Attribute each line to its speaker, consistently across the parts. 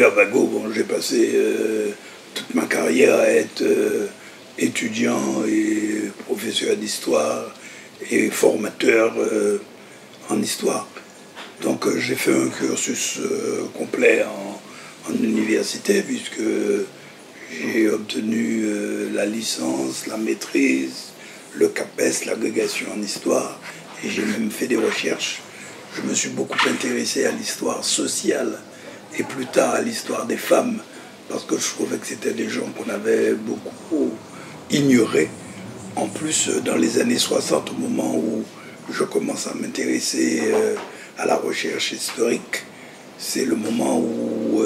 Speaker 1: à Bagot, bon, j'ai passé toute ma carrière à être étudiant et professeur d'histoire et formateur en histoire. Donc j'ai fait un cursus complet en université, puisque j'ai obtenu la licence, la maîtrise, le CAPES, l'agrégation en histoire, et j'ai même fait des recherches. Je me suis beaucoup intéressé à l'histoire sociale et plus tard à l'histoire des femmes, parce que je trouvais que c'était des gens qu'on avait beaucoup ignorés. En plus, dans les années 60, au moment où je commence à m'intéresser à la recherche historique, c'est le moment où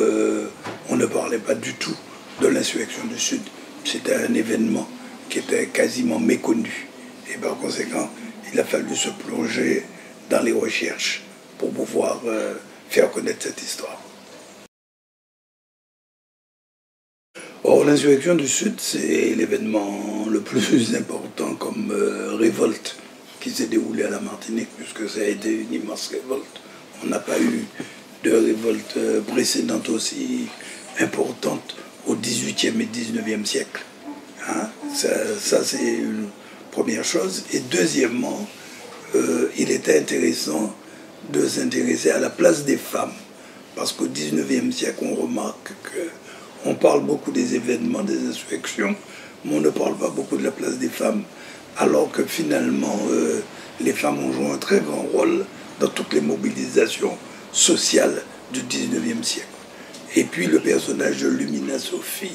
Speaker 1: on ne parlait pas du tout de l'insurrection du Sud. C'était un événement qui était quasiment méconnu. Et par conséquent, il a fallu se plonger dans les recherches pour pouvoir faire connaître cette histoire. Or, l'insurrection du Sud, c'est l'événement le plus important comme révolte qui s'est déroulée à la Martinique, puisque ça a été une immense révolte. On n'a pas eu de révolte précédente aussi importante au XVIIIe et XIXe siècle. Hein? Ça c'est une première chose. Et deuxièmement, il était intéressant de s'intéresser à la place des femmes. Parce qu'au XIXe siècle, on remarque qu'on parle beaucoup des événements, des insurrections, mais on ne parle pas beaucoup de la place des femmes, alors que finalement, les femmes ont joué un très grand rôle dans toutes les mobilisations sociales du XIXe siècle. Et puis le personnage de Lumina Sophie,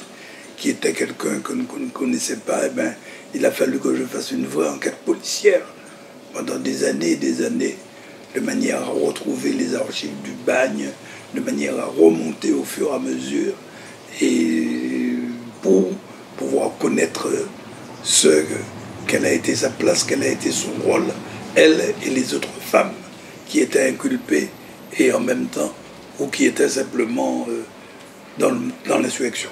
Speaker 1: qui était quelqu'un qu'on ne connaissait pas, eh ben, il a fallu que je fasse une vraie enquête policière pendant des années et des années, de manière à retrouver les archives du bagne, de manière à remonter au fur et à mesure, et pour pouvoir connaître quelle a été sa place, quel a été son rôle, elle et les autres femmes qui étaient inculpées et en même temps, ou qui étaient simplement dans l'insurrection.